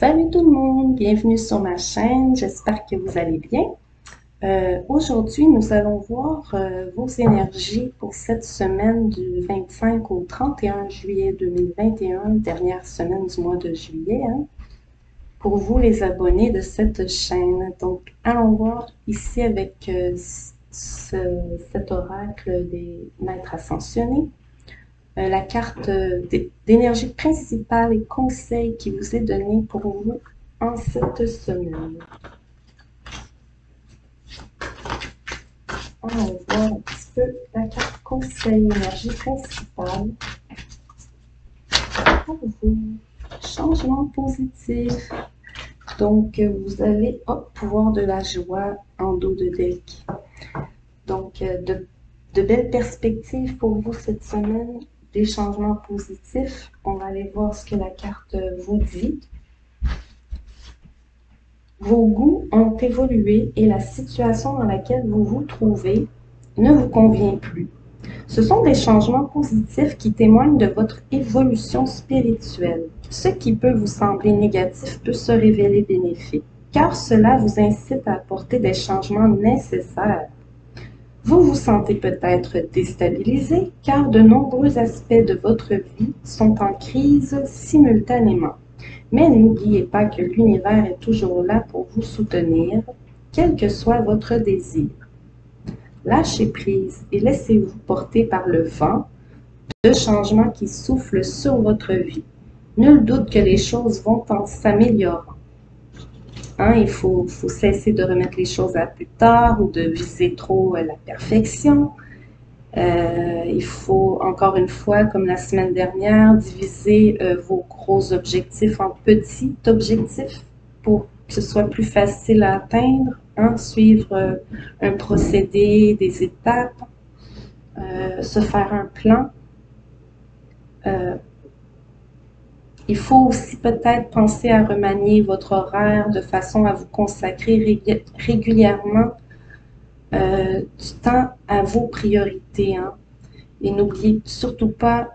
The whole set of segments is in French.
Salut tout le monde, bienvenue sur ma chaîne, j'espère que vous allez bien. Aujourd'hui, nous allons voir vos énergies pour cette semaine du 25 au 31 juillet 2021, dernière semaine du mois de juillet, pour vous les abonnés de cette chaîne. Donc, allons voir ici avec cet oracle des maîtres ascensionnés. La carte d'énergie principale et conseil qui vous est donnée pour vous en cette semaine. On va voir un petit peu la carte conseil énergie principale pour vous. Changement positif. Donc, vous avez pouvoir de la joie en dos de deck. Donc, de belles perspectives pour vous cette semaine. Des changements positifs. On va aller voir ce que la carte vous dit. Vos goûts ont évolué et la situation dans laquelle vous vous trouvez ne vous convient plus. Ce sont des changements positifs qui témoignent de votre évolution spirituelle. Ce qui peut vous sembler négatif peut se révéler bénéfique, car cela vous incite à apporter des changements nécessaires. Vous vous sentez peut-être déstabilisé car de nombreux aspects de votre vie sont en crise simultanément. Mais n'oubliez pas que l'univers est toujours là pour vous soutenir, quel que soit votre désir. Lâchez prise et laissez-vous porter par le vent de changement qui souffle sur votre vie. Nul doute que les choses vont en s'améliorant. Il faut cesser de remettre les choses à plus tard ou de viser trop la perfection. Il faut, encore une fois, comme la semaine dernière, diviser vos gros objectifs en petits objectifs pour que ce soit plus facile à atteindre, suivre un procédé, des étapes, se faire un plan. Il faut aussi peut-être penser à remanier votre horaire de façon à vous consacrer régulièrement du temps à vos priorités. Et n'oubliez surtout pas,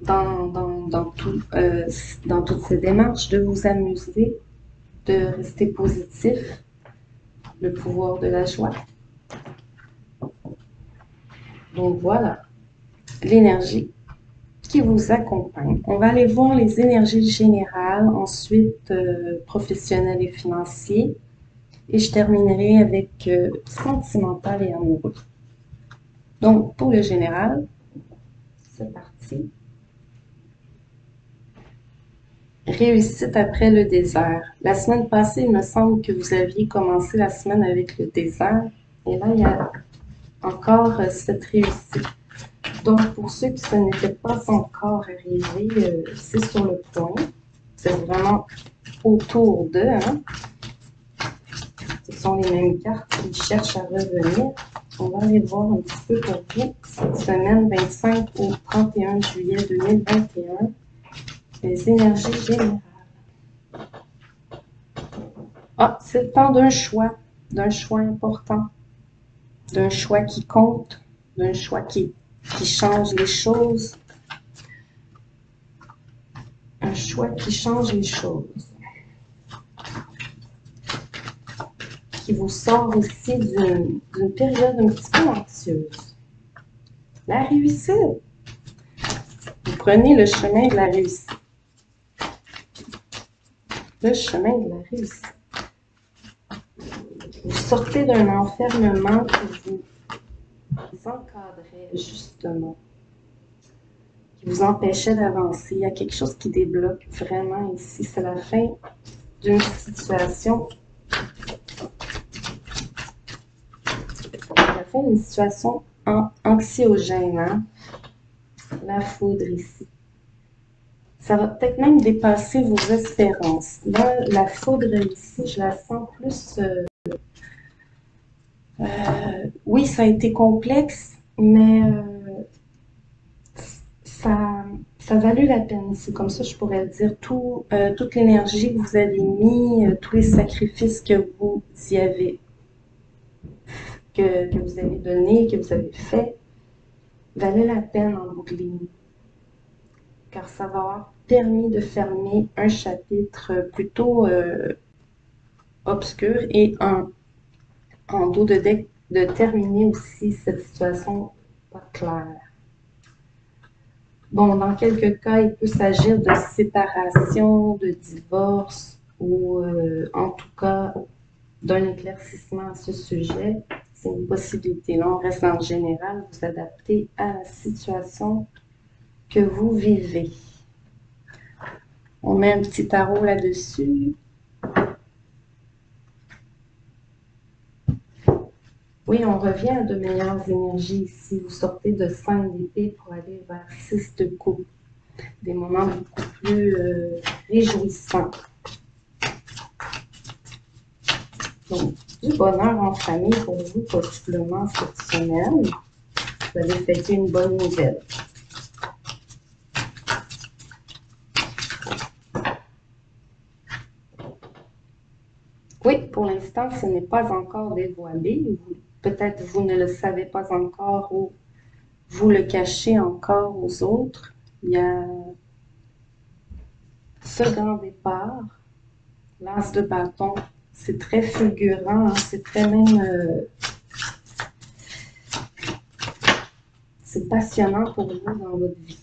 dans toutes ces démarches, de vous amuser, de rester positif, le pouvoir de la joie. Donc voilà, l'énergie qui vous accompagne. On va aller voir les énergies générales, ensuite professionnelles et financiers, et je terminerai avec sentimental et amoureux. Donc pour le général, c'est parti. Réussite après le désert. La semaine passée, il me semble que vous aviez commencé la semaine avec le désert, et là, il y a encore cette réussite. Donc, pour ceux qui ne n'était pas encore arrivé, c'est sur le point. C'est vraiment autour d'eux. Ce sont les mêmes cartes qui cherchent à revenir. On va aller voir un petit peu pour vous cette semaine 25 au 31 juillet 2021. Les énergies générales. C'est le temps d'un choix important, d'un choix qui compte, d'un choix qui change les choses. Un choix qui change les choses. Qui vous sort aussi d'une période un petit peu anxieuse. La réussite. Vous prenez le chemin de la réussite. Le chemin de la réussite. Vous sortez d'un enfermement qui vous encadrait justement, qui vous empêchait d'avancer. Il y a quelque chose qui débloque vraiment ici. C'est la fin d'une situation. La fin d'une situation anxiogène. La foudre ici. Ça va peut-être même dépasser vos espérances. Là, la foudre ici, je la sens plus... oui, ça a été complexe, mais ça a valu la peine. C'est comme ça, je pourrais le dire. Toute l'énergie que vous avez mis, tous les sacrifices que vous y avez, que vous avez donné, que vous avez fait, valait la peine en bout de ligne. car ça va avoir permis de fermer un chapitre plutôt obscur et en dos de deck de terminer aussi cette situation pas claire. Bon, dans quelques cas, il peut s'agir de séparation, de divorce ou en tout cas d'un éclaircissement à ce sujet. C'est une possibilité. Là, on reste en général, vous adaptez à la situation que vous vivez. On met un petit tarot là-dessus. Oui, on revient à de meilleures énergies ici. Vous sortez de 5 d'épée pour aller vers 6 de coupe. Des moments beaucoup plus réjouissants. Donc, du bonheur en famille pour vous, possiblement cette semaine. Vous allez fêter une bonne nouvelle. Oui, pour l'instant, ce n'est pas encore dévoilé. Peut-être vous ne le savez pas encore ou vous le cachez encore aux autres. Il y a ce grand départ, l'as de bâton. C'est très fulgurant, hein, c'est très même... c'est passionnant pour vous dans votre vie.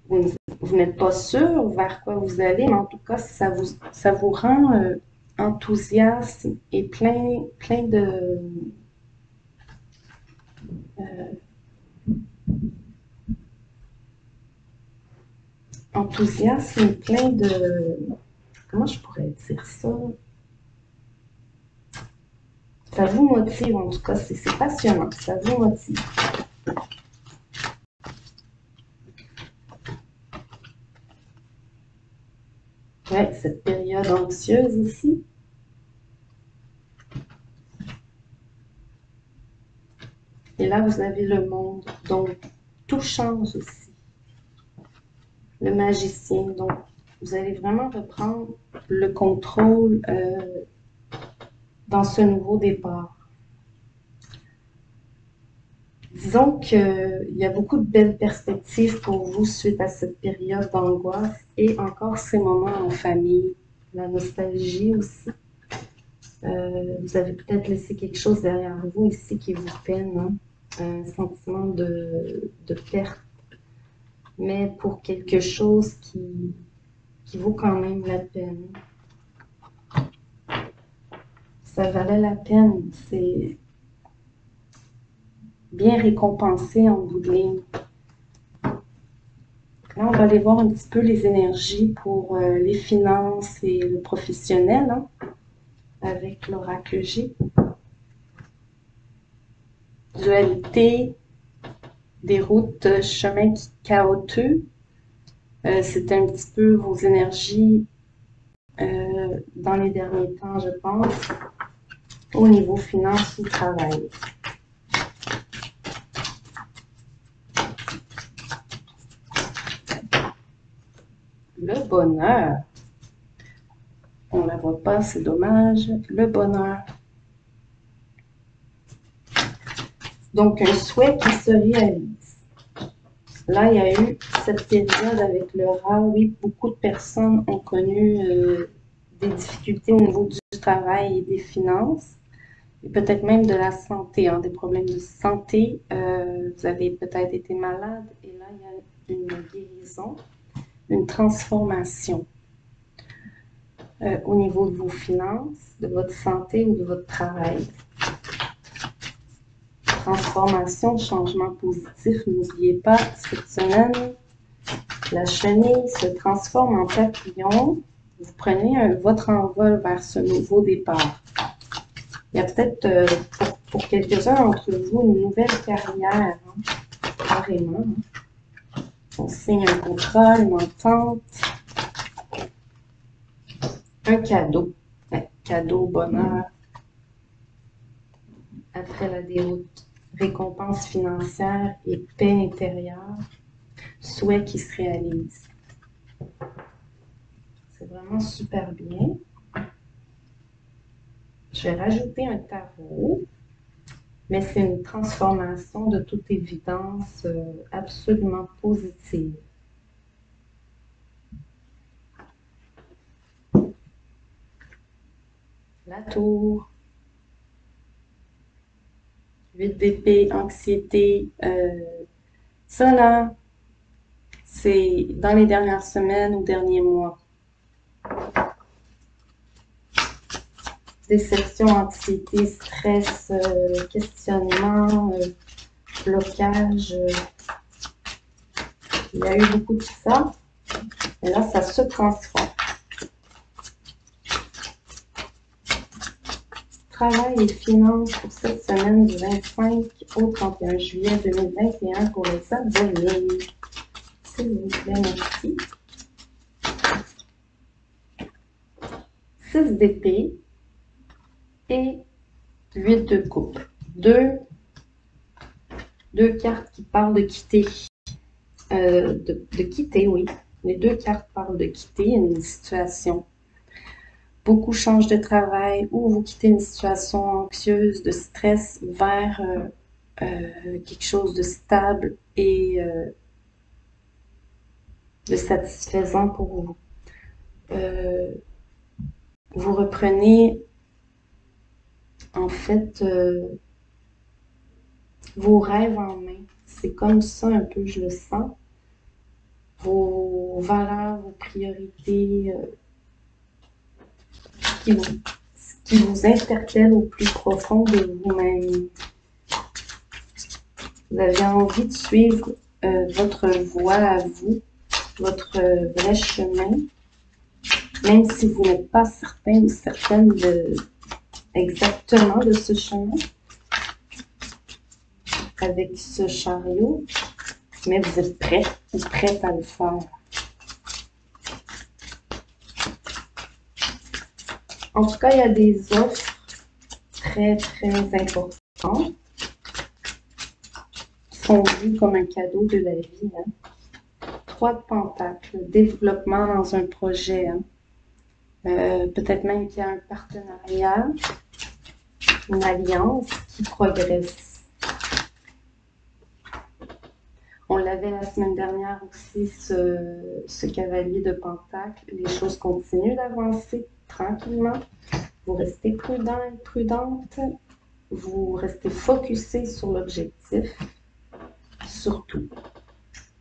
Vous n'êtes pas sûr vers quoi vous allez, mais en tout cas, ça vous rend enthousiaste et plein de... enthousiasme et plein de... Comment je pourrais dire ça? Ça vous motive, en tout cas, c'est passionnant, ça vous motive. Ouais, cette période anxieuse ici. Et là, vous avez le monde, donc tout change aussi. Le magicien, donc vous allez vraiment reprendre le contrôle dans ce nouveau départ. Disons qu'il y a beaucoup de belles perspectives pour vous suite à cette période d'angoisse et encore ces moments en famille, la nostalgie aussi. Vous avez peut-être laissé quelque chose derrière vous ici qui vous peine, hein? Un sentiment de perte, mais pour quelque chose qui vaut quand même la peine. Ça valait la peine, c'est bien récompensé en bout de ligne. Là, on va aller voir un petit peu les énergies pour les finances et le professionnel, hein, avec l'oracle G. Dualité, des routes, chemins chaotiques. C'est un petit peu vos énergies dans les derniers temps, je pense, au niveau finance ou travail. Le bonheur. On ne la voit pas, c'est dommage. Le bonheur. Donc, un souhait qui se réalise. Là, il y a eu cette période avec le rat. Oui, beaucoup de personnes ont connu des difficultés au niveau du travail et des finances, et peut-être même de la santé, hein, des problèmes de santé. Vous avez peut-être été malade, et là, il y a une guérison, une transformation au niveau de vos finances, de votre santé ou de votre travail. Transformation, changement positif. N'oubliez pas, cette semaine, la chenille se transforme en papillon. Vous prenez votre envol vers ce nouveau départ. Il y a peut-être pour quelques-uns d'entre vous une nouvelle carrière, hein, carrément. Hein. On signe un contrat, une entente, un cadeau. Ouais, cadeau, bonheur. Après la déroute, récompense financière et paix intérieure. Souhait qui se réalise. C'est vraiment super bien. Je vais rajouter un tarot. mais c'est une transformation de toute évidence absolument positive. La tour, 8 d'épée, anxiété, ça là, c'est dans les dernières semaines ou derniers mois. Déception, anxiété, stress, questionnement, blocage. Il y a eu beaucoup de ça. Et là, ça se transforme. Travail et finances pour cette semaine du 25 au 31 juillet 2021 pour les abonnés. S'il vous plaît, merci. 6 d'épée et 8 de coupe. Deux cartes qui parlent de quitter. De quitter, oui. Les deux cartes parlent de quitter une situation. Beaucoup changent de travail ou vous quittez une situation anxieuse, de stress vers quelque chose de stable et de satisfaisant pour vous. Vous reprenez en fait vos rêves en main. C'est comme ça un peu, je le sens. Vos valeurs, vos priorités qui vous interpellent au plus profond de vous-même. Vous avez envie de suivre votre voie à vous, votre vrai chemin, même si vous n'êtes pas certain ou certaine exactement de ce chemin avec ce chariot, mais vous êtes prêt ou prête à le faire. En tout cas, il y a des offres très, très importantes qui sont vues comme un cadeau de la vie. 3 de pentacles, développement dans un projet. Peut-être même qu'il y a un partenariat, une alliance qui progresse. On l'avait la semaine dernière aussi, ce cavalier de pentacles. Les choses continuent d'avancer tranquillement. Vous restez prudent et prudente. Vous restez focusé sur l'objectif, surtout.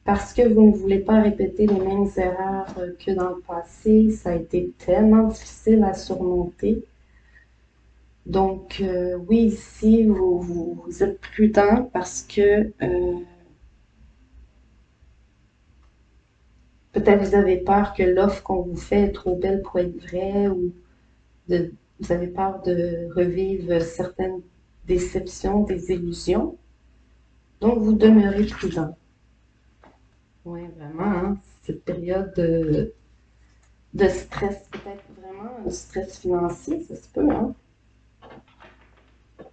Parce que vous ne voulez pas répéter les mêmes erreurs que dans le passé. Ça a été tellement difficile à surmonter. Donc, oui, ici, vous êtes prudent parce que peut-être vous avez peur que l'offre qu'on vous fait est trop belle pour être vraie ou vous avez peur de revivre certaines déceptions, des illusions. Donc, vous demeurez prudent. Oui, vraiment, hein, cette période de stress, peut-être vraiment un stress financier, ça se peut, hein,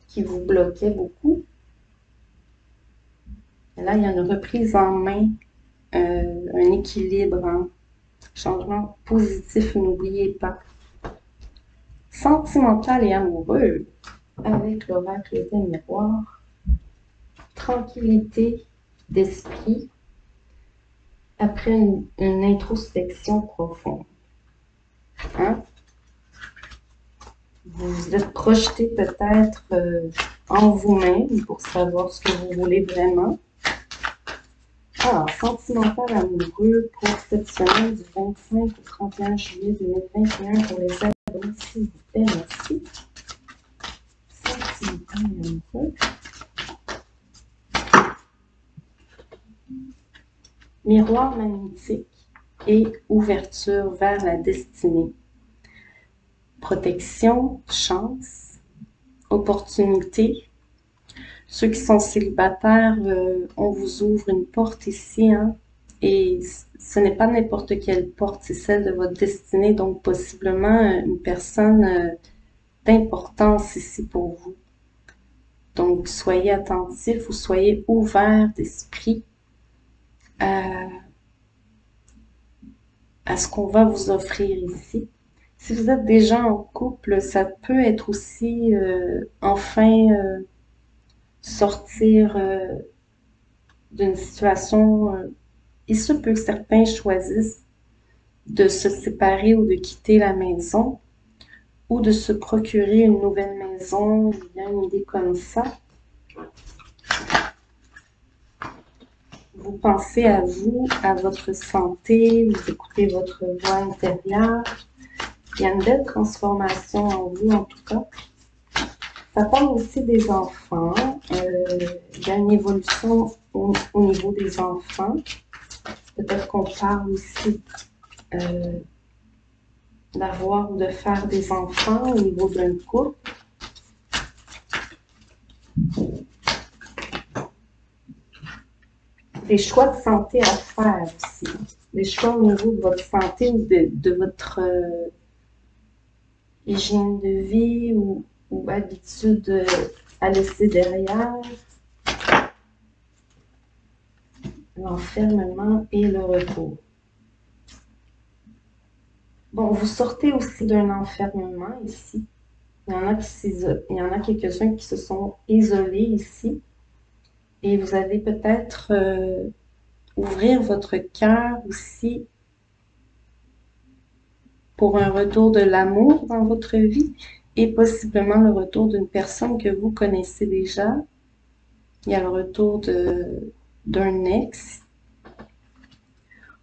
qui vous bloquait beaucoup. Et là, il y a une reprise en main, un équilibre, hein, changement positif, n'oubliez pas. Sentimental et amoureux, avec l'oracle des miroirs. Tranquillité d'esprit après une introspection profonde. Hein? Vous vous êtes projeté peut-être en vous-même pour savoir ce que vous voulez vraiment. Alors, sentimental amoureux pour cette semaine du 25 au 31 juillet 2021 pour les abonnés, s'il vous plaît, merci. Sentimental amoureux. Miroir magnétique et ouverture vers la destinée. Protection, chance, opportunité. Ceux qui sont célibataires, on vous ouvre une porte ici, hein, et ce n'est pas n'importe quelle porte, c'est celle de votre destinée, donc possiblement une personne d'importance ici pour vous. Donc, soyez attentifs ou soyez ouverts d'esprit à ce qu'on va vous offrir ici. Si vous êtes déjà en couple, ça peut être aussi enfin sortir d'une situation. Il se peut que certains choisissent de se séparer ou de quitter la maison ou de se procurer une nouvelle maison. Il y a une idée comme ça. Vous pensez à vous, à votre santé, vous écoutez votre voix intérieure. Il y a une belle transformation en vous, en tout cas. Ça parle aussi des enfants. Il y a une évolution au niveau des enfants. Peut-être qu'on parle aussi d'avoir ou de faire des enfants au niveau d'un couple. Des choix de santé à faire aussi. Des choix au niveau de votre santé ou de votre hygiène de vie ou habitude à laisser derrière. L'enfermement et le retour. Bon, vous sortez aussi d'un enfermement ici. Il y en a quelques-uns qui se sont isolés ici. Et vous allez peut-être ouvrir votre cœur aussi pour un retour de l'amour dans votre vie et possiblement le retour d'une personne que vous connaissez déjà. Il y a le retour d'un ex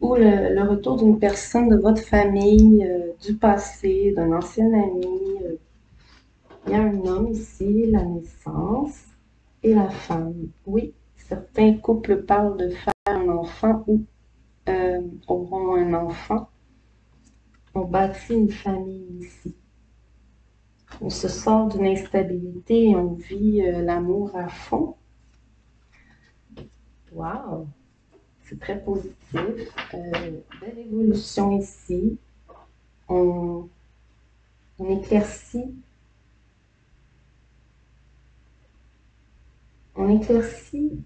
ou le retour d'une personne de votre famille, du passé, d'un ancien ami. Il y a un homme ici, la naissance et la femme. Oui, certains couples parlent de faire un enfant ou auront un enfant. On bâtit une famille ici. On se sort d'une instabilité et on vit l'amour à fond. Wow! C'est très positif. Belle évolution ici. On éclaircit. On éclaircit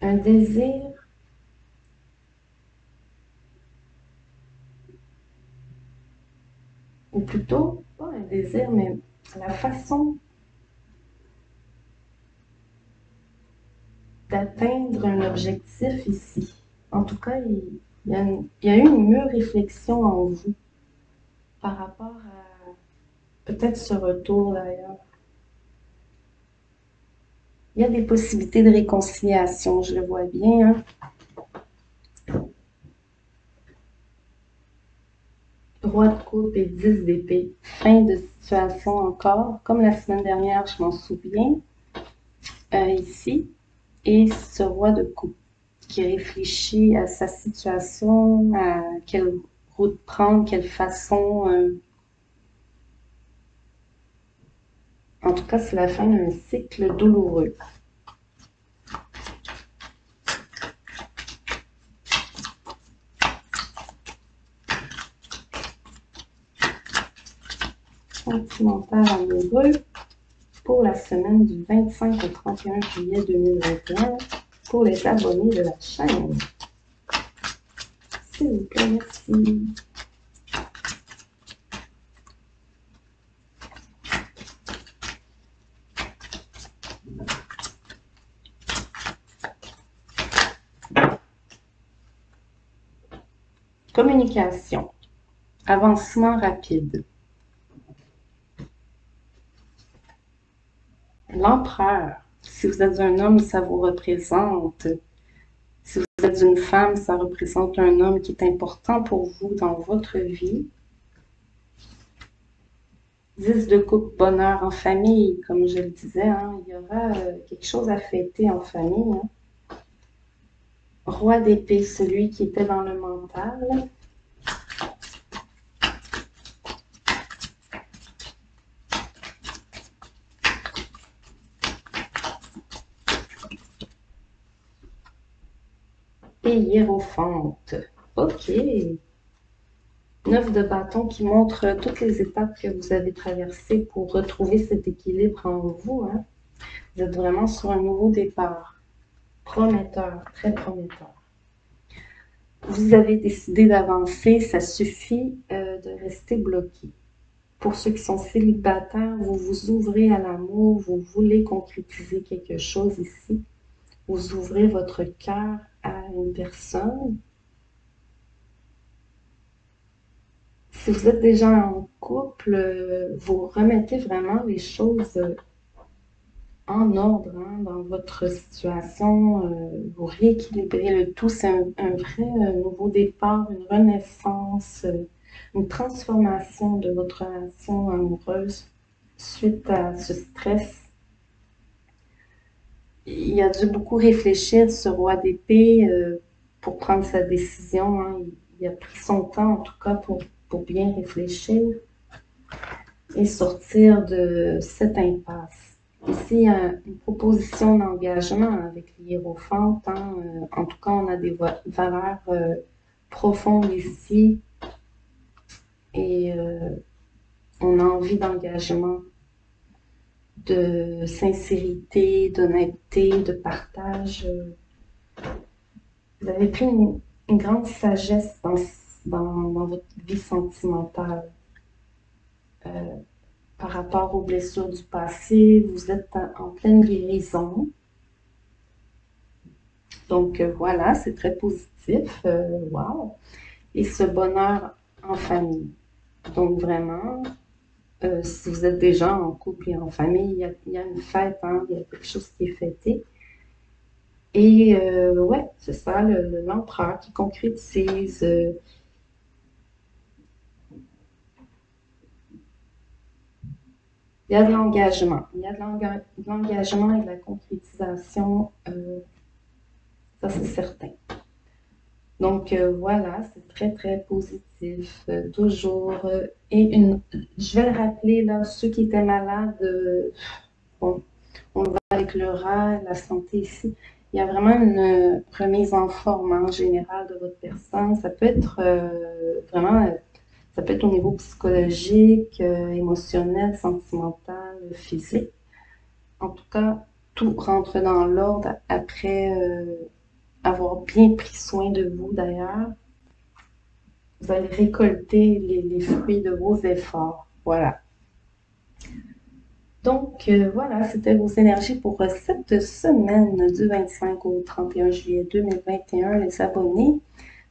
un désir ou plutôt, pas un désir, mais la façon d'atteindre un objectif ici. En tout cas, il y a eu une mûre réflexion en vous par rapport à peut-être ce retour d'ailleurs. Il y a des possibilités de réconciliation, je le vois bien. Hein? Roi de coupe et 10 d'épée. Fin de situation encore, comme la semaine dernière, je m'en souviens, ici. Et ce roi de coupe qui réfléchit à sa situation, à quelle route prendre, quelle façon. En tout cas, c'est la fin d'un cycle douloureux. Sentimental amoureux pour la semaine du 25 au 31 juillet 2021 pour les abonnés de la chaîne. S'il vous plaît, merci. Communication. Avancement rapide. L'empereur. Si vous êtes un homme, ça vous représente. Si vous êtes une femme, ça représente un homme qui est important pour vous dans votre vie. 10 de coupe, bonheur en famille, comme je le disais, hein, il y aura quelque chose à fêter en famille. Hein. Roi d'épée, celui qui était dans le mental. Et hiérophante. Ok. 9 de bâton qui montre toutes les étapes que vous avez traversées pour retrouver cet équilibre en vous. Hein. Vous êtes vraiment sur un nouveau départ. Prometteur, très prometteur. Vous avez décidé d'avancer, ça suffit de rester bloqué. Pour ceux qui sont célibataires, vous vous ouvrez à l'amour, vous voulez concrétiser quelque chose ici. Vous ouvrez votre cœur à une personne. Si vous êtes déjà en couple, vous remettez vraiment les choses en ordre dans votre situation. Vous rééquilibrez le tout. C'est un vrai nouveau départ, une renaissance, une transformation de votre relation amoureuse suite à ce stress. Il a dû beaucoup réfléchir, ce roi d'épée, pour prendre sa décision. Il a pris son temps, en tout cas, pour bien réfléchir et sortir de cette impasse. Ici, il y a une proposition d'engagement avec l'hiérophante. En tout cas, on a des valeurs profondes ici et on a envie d'engagement, de sincérité, d'honnêteté, de partage. Vous avez pris une grande sagesse dans votre vie sentimentale. Par rapport aux blessures du passé, vous êtes en pleine guérison. Donc voilà, c'est très positif. Wow. Et ce bonheur en famille. Donc vraiment, si vous êtes déjà en couple et en famille, il y a une fête, il y a quelque chose qui est fêté. Et ouais, c'est ça, l'empereur qui concrétise. Il y a de l'engagement. Il y a de l'engagement et de la concrétisation, ça c'est certain. Donc voilà, c'est très très positif, toujours. Je vais le rappeler là, ceux qui étaient malades, bon, on le voit avec le rat, la santé ici. Il y a vraiment une remise en forme en général de votre personne. Ça peut être vraiment, ça peut être au niveau psychologique, émotionnel, sentimental, physique. En tout cas, tout rentre dans l'ordre après avoir bien pris soin de vous d'ailleurs. Vous allez récolter les fruits de vos efforts. Voilà. Donc, voilà, c'était vos énergies pour cette semaine du 25 au 31 juillet 2021, les abonnés.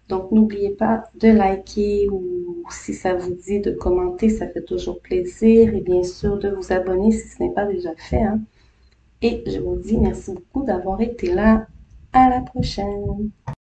Donc, n'oubliez pas de liker ou si ça vous dit de commenter, ça fait toujours plaisir. Et bien sûr, de vous abonner si ce n'est pas déjà fait. Et je vous dis merci beaucoup d'avoir été là. À la prochaine.